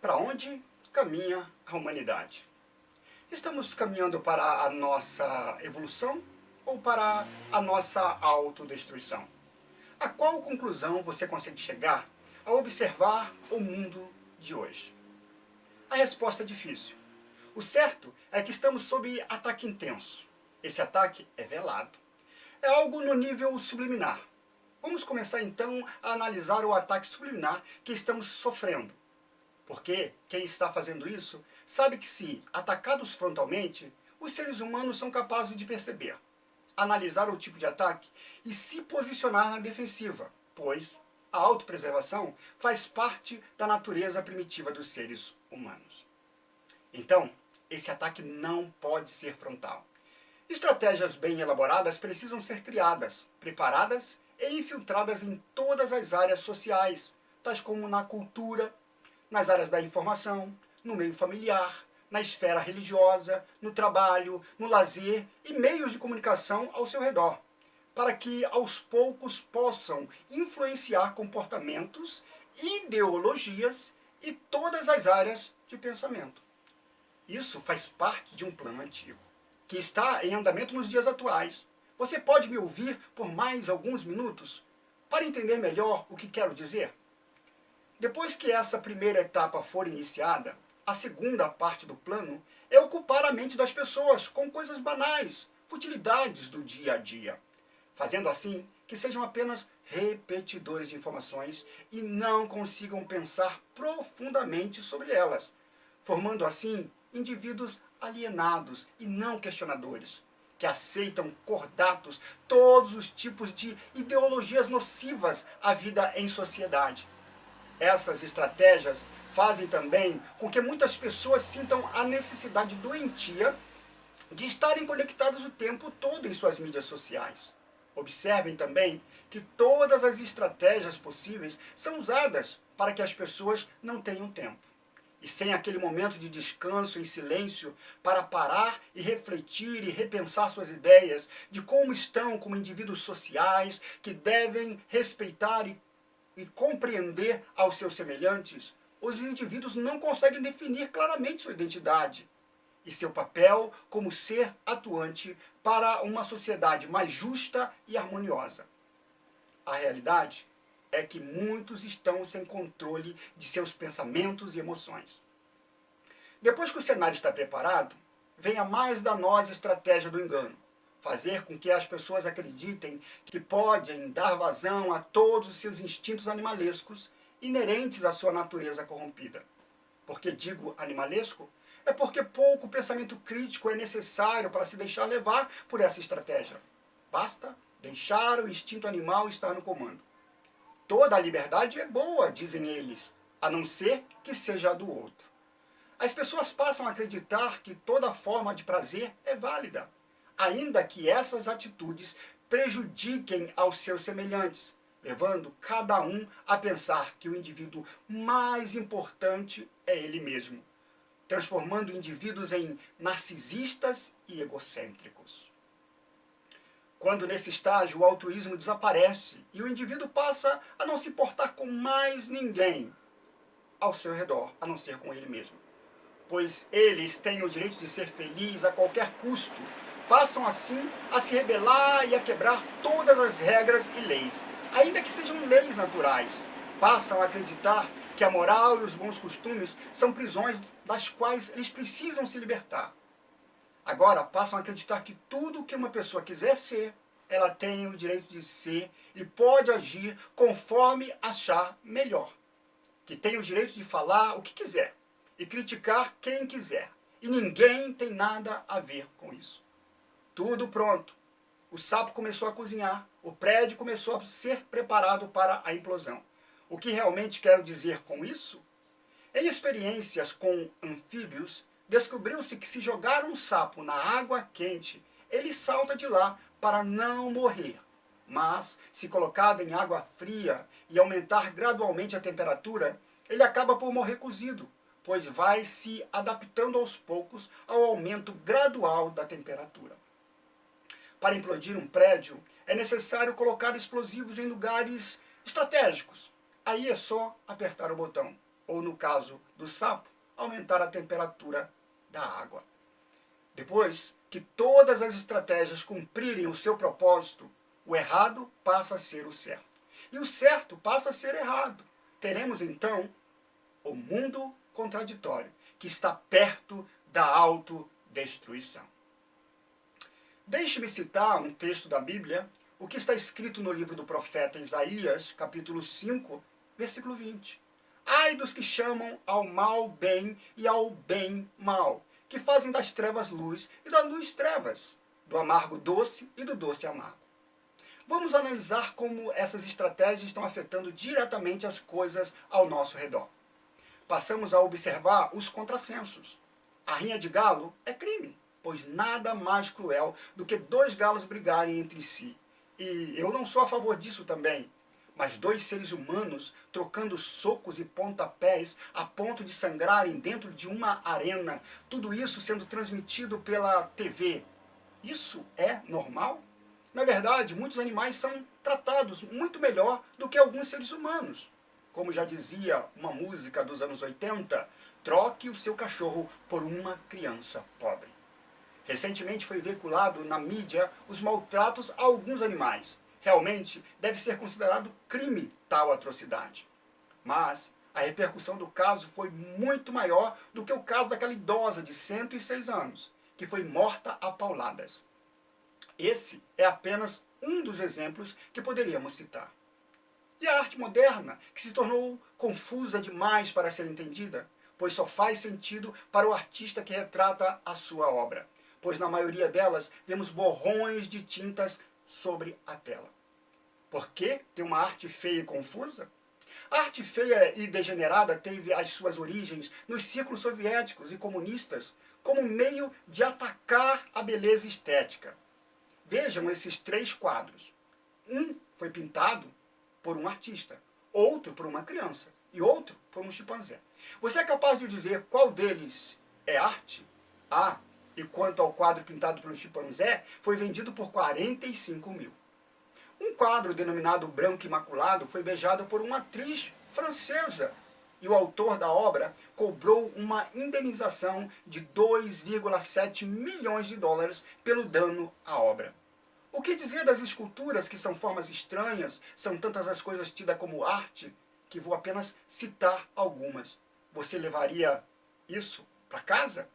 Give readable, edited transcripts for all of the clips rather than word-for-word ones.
Para onde caminha a humanidade? Estamos caminhando para a nossa evolução ou para a nossa autodestruição? A qual conclusão você consegue chegar ao observar o mundo de hoje? A resposta é difícil. O certo é que estamos sob ataque intenso. Esse ataque é velado. É algo no nível subliminar. Vamos começar então a analisar o ataque subliminar que estamos sofrendo. Porque quem está fazendo isso sabe que, se atacados frontalmente, os seres humanos são capazes de perceber, analisar o tipo de ataque e se posicionar na defensiva, pois a autopreservação faz parte da natureza primitiva dos seres humanos. Então, esse ataque não pode ser frontal. Estratégias bem elaboradas precisam ser criadas, preparadas e infiltradas em todas as áreas sociais, tais como na cultura, nas áreas da informação, no meio familiar, na esfera religiosa, no trabalho, no lazer e meios de comunicação ao seu redor, para que aos poucos possam influenciar comportamentos, ideologias e todas as áreas de pensamento. Isso faz parte de um plano antigo, que está em andamento nos dias atuais. Você pode me ouvir por mais alguns minutos para entender melhor o que quero dizer? Depois que essa primeira etapa for iniciada, a segunda parte do plano é ocupar a mente das pessoas com coisas banais, futilidades do dia a dia, fazendo assim que sejam apenas repetidores de informações e não consigam pensar profundamente sobre elas, formando assim indivíduos alienados e não questionadores, que aceitam cordatos todos os tipos de ideologias nocivas à vida em sociedade. Essas estratégias fazem também com que muitas pessoas sintam a necessidade doentia de estarem conectadas o tempo todo em suas mídias sociais. Observem também que todas as estratégias possíveis são usadas para que as pessoas não tenham tempo. E sem aquele momento de descanso em silêncio para parar e refletir e repensar suas ideias de como estão como indivíduos sociais que devem respeitar e compreender aos seus semelhantes, os indivíduos não conseguem definir claramente sua identidade e seu papel como ser atuante para uma sociedade mais justa e harmoniosa. A realidade é que muitos estão sem controle de seus pensamentos e emoções. Depois que o cenário está preparado, vem a mais danosa estratégia do engano: fazer com que as pessoas acreditem que podem dar vazão a todos os seus instintos animalescos inerentes à sua natureza corrompida. Por que digo animalesco? É porque pouco pensamento crítico é necessário para se deixar levar por essa estratégia. Basta deixar o instinto animal estar no comando. Toda a liberdade é boa, dizem eles, a não ser que seja a do outro. As pessoas passam a acreditar que toda forma de prazer é válida, ainda que essas atitudes prejudiquem aos seus semelhantes, levando cada um a pensar que o indivíduo mais importante é ele mesmo, transformando indivíduos em narcisistas e egocêntricos. Quando nesse estágio o altruísmo desaparece e o indivíduo passa a não se importar com mais ninguém ao seu redor, a não ser com ele mesmo, pois eles têm o direito de ser felizes a qualquer custo, passam assim a se rebelar e a quebrar todas as regras e leis, ainda que sejam leis naturais. Passam a acreditar que a moral e os bons costumes são prisões das quais eles precisam se libertar. Agora passam a acreditar que tudo o que uma pessoa quiser ser, ela tem o direito de ser e pode agir conforme achar melhor. Que tem o direito de falar o que quiser e criticar quem quiser. E ninguém tem nada a ver com isso. Tudo pronto. O sapo começou a cozinhar. O prédio começou a ser preparado para a implosão. O que realmente quero dizer com isso? Em experiências com anfíbios, descobriu-se que, se jogar um sapo na água quente, ele salta de lá para não morrer. Mas, se colocado em água fria e aumentar gradualmente a temperatura, ele acaba por morrer cozido, pois vai se adaptando aos poucos ao aumento gradual da temperatura. Para implodir um prédio, é necessário colocar explosivos em lugares estratégicos. Aí é só apertar o botão. ou no caso do sapo, aumentar a temperatura da água. Depois que todas as estratégias cumprirem o seu propósito, o errado passa a ser o certo. E o certo passa a ser errado. Teremos então o mundo contraditório, que está perto da autodestruição. Deixe-me citar um texto da Bíblia, o que está escrito no livro do profeta Isaías, capítulo 5, versículo 20. Ai dos que chamam ao mal bem e ao bem mal, que fazem das trevas luz e da luz trevas, do amargo doce e do doce amargo. Vamos analisar como essas estratégias estão afetando diretamente as coisas ao nosso redor. Passamos a observar os contrassensos. A rinha de galo é crime, pois nada mais cruel do que dois galos brigarem entre si. E eu não sou a favor disso também. Mas dois seres humanos trocando socos e pontapés a ponto de sangrarem dentro de uma arena, tudo isso sendo transmitido pela TV. Isso é normal? Na verdade, muitos animais são tratados muito melhor do que alguns seres humanos. Como já dizia uma música dos anos 80, troque o seu cachorro por uma criança pobre. Recentemente foi veiculado na mídia os maltratos a alguns animais. Realmente deve ser considerado crime tal atrocidade. Mas a repercussão do caso foi muito maior do que o caso daquela idosa de 106 anos, que foi morta a pauladas. Esse é apenas um dos exemplos que poderíamos citar. E a arte moderna, que se tornou confusa demais para ser entendida, pois só faz sentido para o artista que retrata a sua obra, pois na maioria delas vemos borrões de tintas sobre a tela. Por que tem uma arte feia e confusa? A arte feia e degenerada teve as suas origens nos círculos soviéticos e comunistas como meio de atacar a beleza estética. Vejam esses três quadros. Um foi pintado por um artista, outro por uma criança e outro por um chimpanzé. Você é capaz de dizer qual deles é arte? E quanto ao quadro pintado pelo chimpanzé, foi vendido por 45 mil. Um quadro denominado Branco Imaculado foi beijado por uma atriz francesa e o autor da obra cobrou uma indenização de 2,7 milhões de dólares pelo dano à obra. O que dizer das esculturas, que são formas estranhas, são tantas as coisas tidas como arte, que vou apenas citar algumas. Você levaria isso para casa?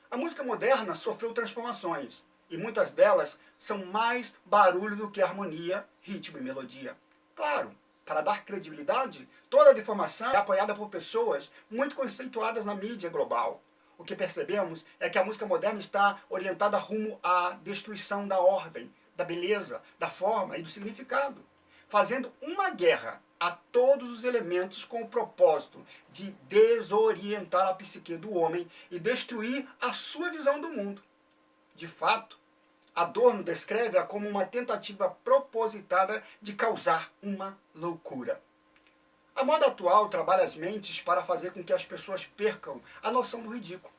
A música moderna sofreu transformações, e muitas delas são mais barulho do que harmonia, ritmo e melodia. Claro, para dar credibilidade, toda a deformação é apoiada por pessoas muito conceituadas na mídia global. O que percebemos é que a música moderna está orientada rumo à destruição da ordem, da beleza, da forma e do significado, fazendo uma guerra a todos os elementos com o propósito de desorientar a psique do homem e destruir a sua visão do mundo. De fato, Adorno descreve-a como uma tentativa propositada de causar uma loucura. A moda atual trabalha as mentes para fazer com que as pessoas percam a noção do ridículo.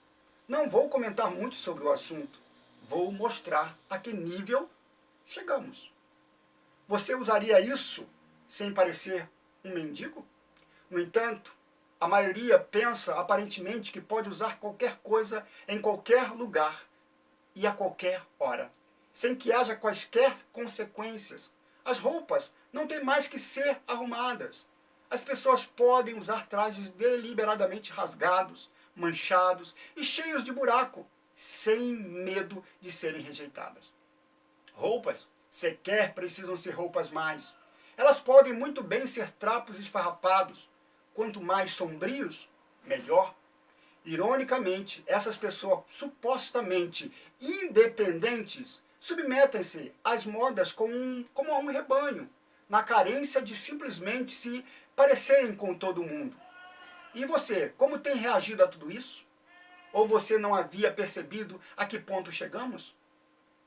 Não vou comentar muito sobre o assunto. Vou mostrar a que nível chegamos. Você usaria isso sem parecer um mendigo? No entanto, a maioria pensa aparentemente que pode usar qualquer coisa em qualquer lugar e a qualquer hora, sem que haja quaisquer consequências. As roupas não têm mais que ser arrumadas. As pessoas podem usar trajes deliberadamente rasgados, manchados e cheios de buraco, sem medo de serem rejeitadas. Roupas sequer precisam ser roupas mais. Elas podem muito bem ser trapos esfarrapados. Quanto mais sombrios, melhor. Ironicamente, essas pessoas supostamente independentes submetem-se às modas como a um rebanho, na carência de simplesmente se parecerem com todo mundo. E você, como tem reagido a tudo isso? Ou você não havia percebido a que ponto chegamos?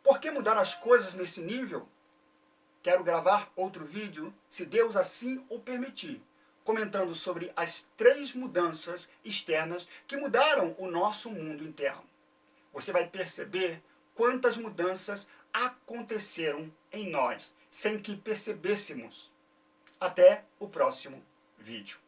Por que mudar as coisas nesse nível? Quero gravar outro vídeo, se Deus assim o permitir, comentando sobre as 3 mudanças externas que mudaram o nosso mundo interno. Você vai perceber quantas mudanças aconteceram em nós, sem que percebêssemos. Até o próximo vídeo.